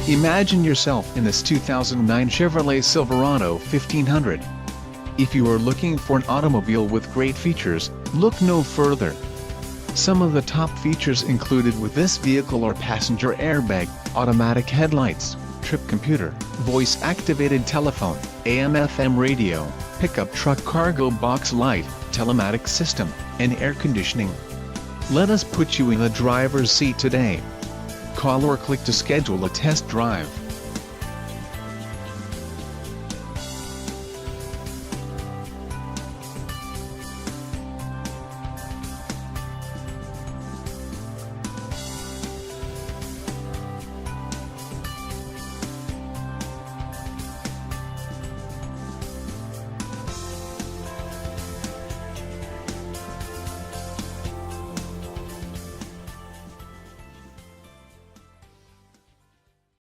Imagine yourself in this 2009 Chevrolet Silverado 1500. If you are looking for an automobile with great features, look no further. Some of the top features included with this vehicle are passenger airbag, automatic headlights, trip computer, voice-activated telephone, AM/FM radio, pickup truck cargo box light, telematics system, and air conditioning. Let us put you in the driver's seat today. Call or click to schedule a test drive.